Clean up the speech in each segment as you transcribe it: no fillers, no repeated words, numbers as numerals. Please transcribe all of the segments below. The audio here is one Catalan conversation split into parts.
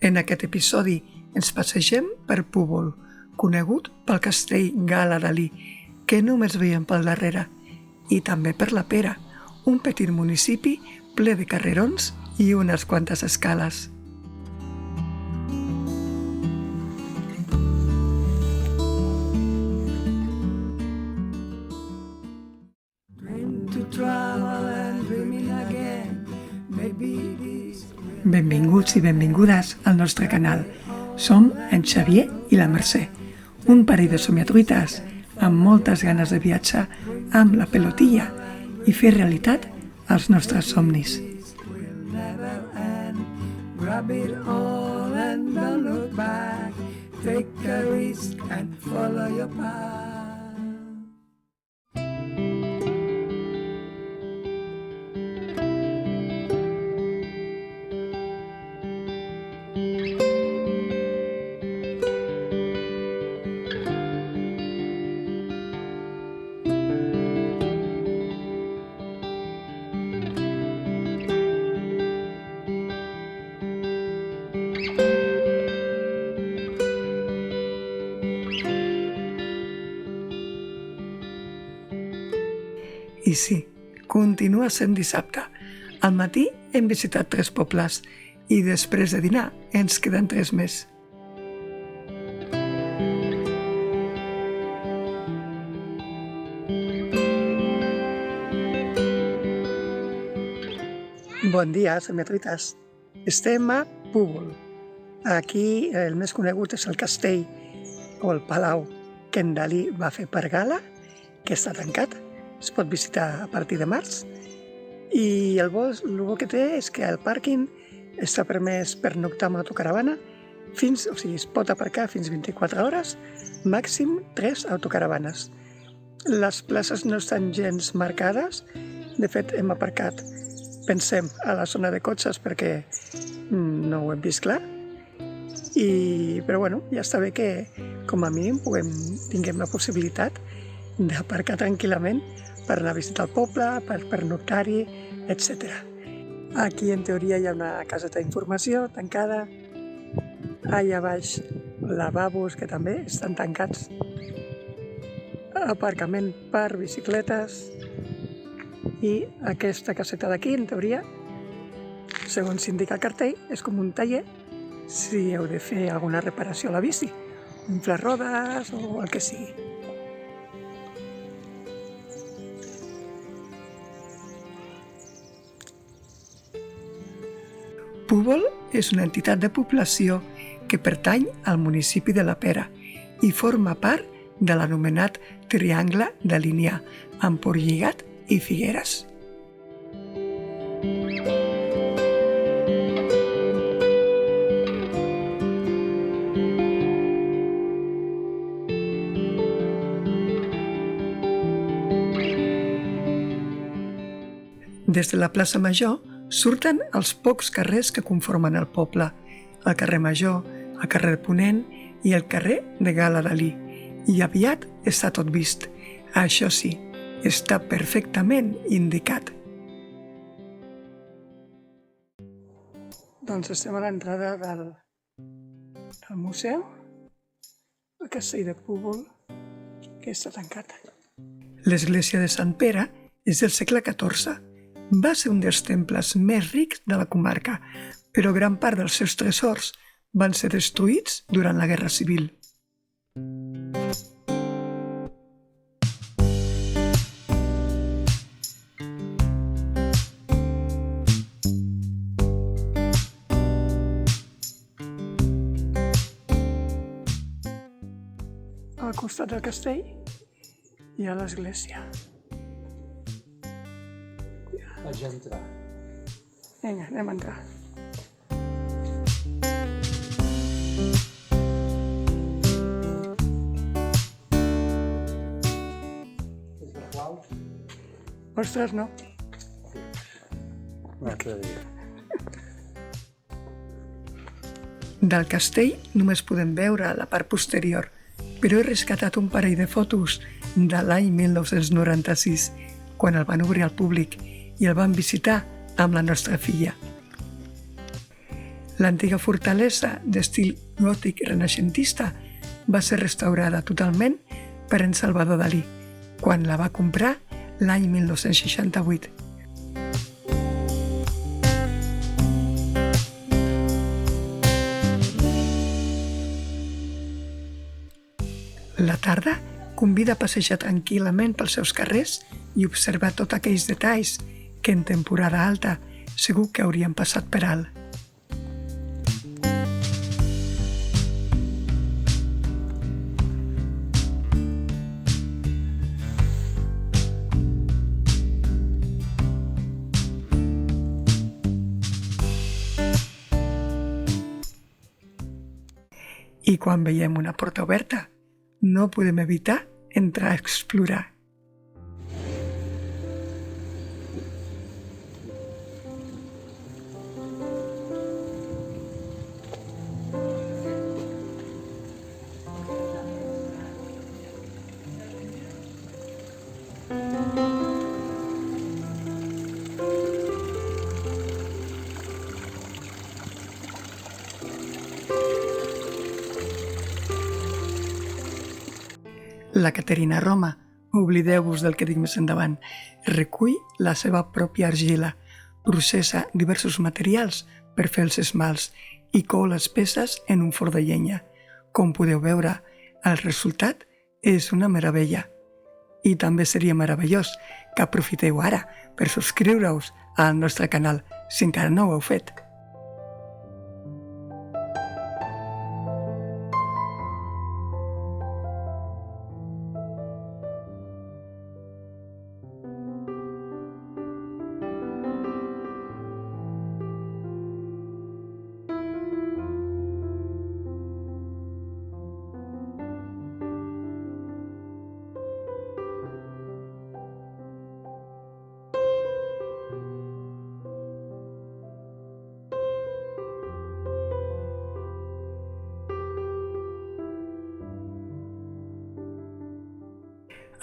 En aquest episodi ens passegem per Púbol, conegut pel castell Gala Dalí, que només veiem pel darrere, i també per la Pera, un petit municipi ple de carrerons i unes quantes escales. Benvinguts i benvingudes al nostre canal. Som en Xavier i la Mercè, un parell de somiatruites amb moltes ganes de viatjar amb la pelotilla i fer realitat els nostres somnis. Grab it all and don't look back. Take a risk and follow your path. I sí, continua sent dissabte. Al matí hem visitat 3 pobles i després de dinar ens queden 3 més. Bon dia, somiatruites. Estem a Púbol. Aquí el més conegut és el castell o el palau que en Dalí va fer per Gala, que està tancat. Es pot visitar a partir de març i el bo que té és que el pàrquing està permès pernoctar amb autocaravana es pot aparcar fins 24 hores, màxim 3 autocaravanes. Les places no estan gens marcades, de fet hem aparcat, pensem, a la zona de cotxes perquè no ho hem vist clar, però ja està bé que com a mínim tinguem la possibilitat d'aparcar tranquil·lament per anar a visitar el poble, per pernoctar-hi, etc. Aquí, en teoria, hi ha una caseta d'informació tancada. Allà baix, lavabos, que també estan tancats. Aparcament per bicicletes. I aquesta caseta d'aquí, en teoria, segons s'indica el cartell, és com un taller si heu de fer alguna reparació a la bici, inflar rodes o el que sigui. Púbol és una entitat de població que pertany al municipi de la Pera i forma part de l'anomenat Triangle de Linyà, amb Portlligat i Figueres. Des de la plaça Major surten els pocs carrers que conformen el poble, el carrer Major, el carrer Ponent i el carrer de Gala Dalí. I aviat està tot vist. Això sí, està perfectament indicat. Doncs estem a l'entrada del museu, el castell de Púbol, que està tancat. L'església de Sant Pere és del segle XIV. Va ser un dels temples més rics de la comarca, però gran part dels seus tresors van ser destruïts durant la Guerra Civil. Al costat del castell hi ha l'església. Vaig entrar. Vinga, anem a entrar. És la clau? Ostres, no. Un altre dia. Del castell només podem veure la part posterior, però he rescatat un parell de fotos de l'any 1996, quan el van obrir al públic i el van visitar amb la nostra filla. L'antiga fortalesa d'estil gòtic renaixentista va ser restaurada totalment per en Salvador Dalí, quan la va comprar l'any 1968. La tarda convida a passejar tranquil·lament pels seus carrers i observar tots aquells detalls que en temporada alta segur que haurien passat per alt. I quan veiem una porta oberta, no podem evitar entrar a explorar. La Caterina Roma, oblideu-vos del que dic més endavant, recull la seva pròpia argila, processa diversos materials per fer els esmalts i cou les peces en un forn de llenya. Com podeu veure, el resultat és una meravella. I també seria meravellós que aprofiteu ara per subscriure-us al nostre canal si encara no ho heu fet.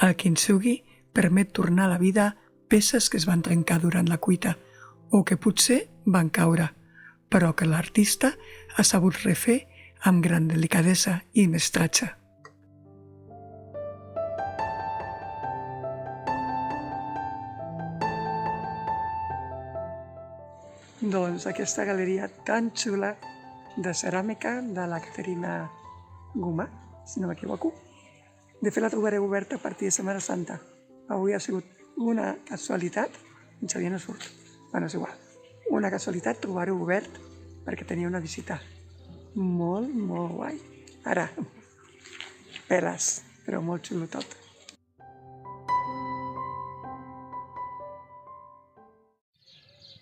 El kintsugi permet tornar a la vida peces que es van trencar durant la cuita o que potser van caure, però que l'artista ha sabut refer amb gran delicadesa i mestratge. Doncs aquesta galeria tan xula de ceràmica de la Caterina Guma, si no m'equivoco. De fet, la trobareu oberta a partir de Setmana Santa. Avui ha sigut una casualitat, en Xavier no surt, bueno, és igual, una casualitat trobar-ho obert perquè tenia una visita. Molt, molt guai. Ara, peles, però molt xulo tot.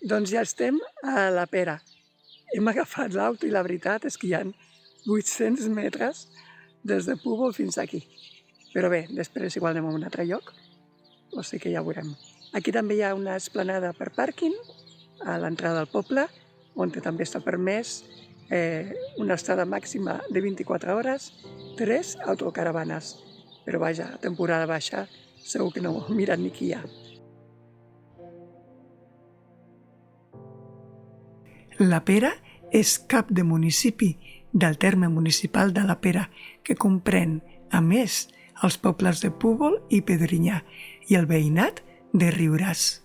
Doncs ja estem a la Pera. Hem agafat l'auto i la veritat és que hi ha 800 metres des de Púbol fins aquí. Però bé, després igual anem a un altre lloc, o sigui que ja ho veurem. Aquí també hi ha una esplanada per pàrquing a l'entrada del poble, on també està permès una estada màxima de 24 hores, 3 autocaravanes. Però vaja, a temporada baixa segur que no miren ni qui hi ha. La Pera és cap de municipi del terme municipal de la Pera, que comprèn, a més, els pobles de Púbol i Pedrinyà i el veïnat de Riuràs.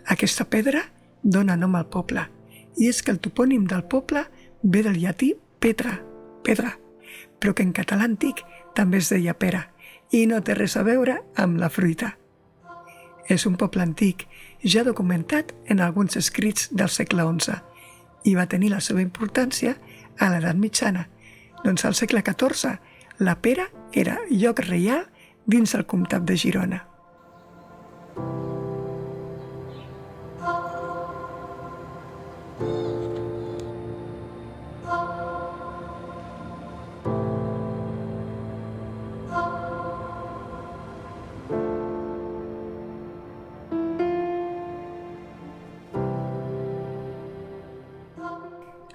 Aquesta pedra dona nom al poble, i és que el topònim del poble ve del llatí petra, pedra, però que en català antic també es deia pera, i no té res a veure amb la fruita. És un poble antic, ja documentat en alguns escrits del segle XI, i va tenir la seva importància a l'edat mitjana. Doncs al segle XIV, la Pera era lloc reial dins el comtat de Girona.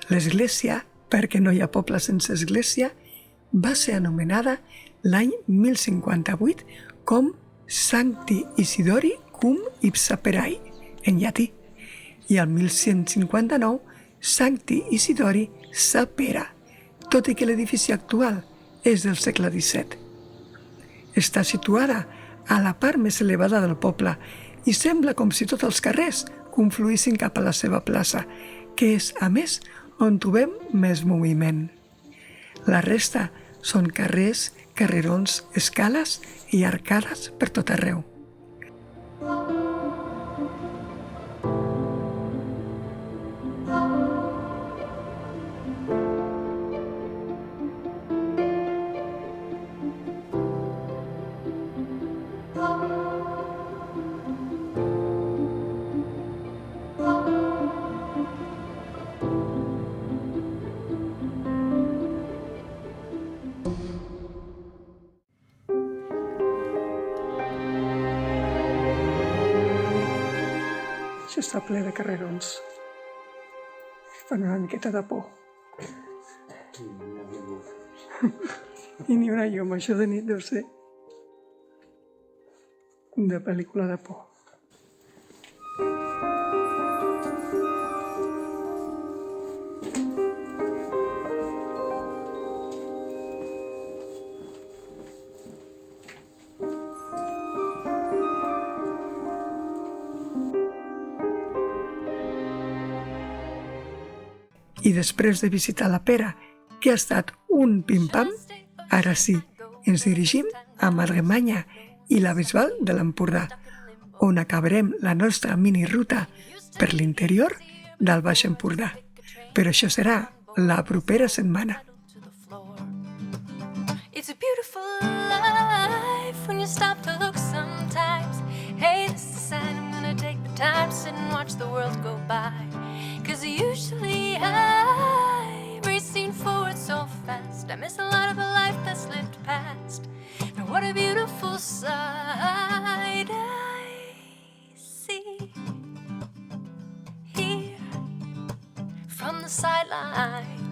L'església, perquè no hi ha poble sense església, va ser anomenada l'any 1058 com Sancti Isidori cum ipsa Perai, en llatí. i el 1159 Sancti Isidori Sapera, tot i que l'edifici actual és del segle XVII. Està situada a la part més elevada del poble i sembla com si tots els carrers confluïssin cap a la seva plaça, que és, a més, on trobem més moviment. La resta són carrers, carrerons, escales i arcades per tot arreu. Això està ple de carrerons. Fan una miqueta de por. I ni una llum, això de nit deu ser de pel·lícula de por. I després de visitar la Pera, que ha estat un pim-pam, ara sí, ens dirigim a Madremanya i la Bisbal de l'Empordà, on acabarem la nostra miniruta per l'interior del Baix Empordà. Però això serà la propera setmana. It's a beautiful life when you stop to look sometimes. Hey, this is a sign I'm gonna take the time to sit and watch the world go by. 'Cause usually I'm racing forward so fast. I miss a lot of the life that's slipped past. Now what a beautiful sight I see here from the sideline.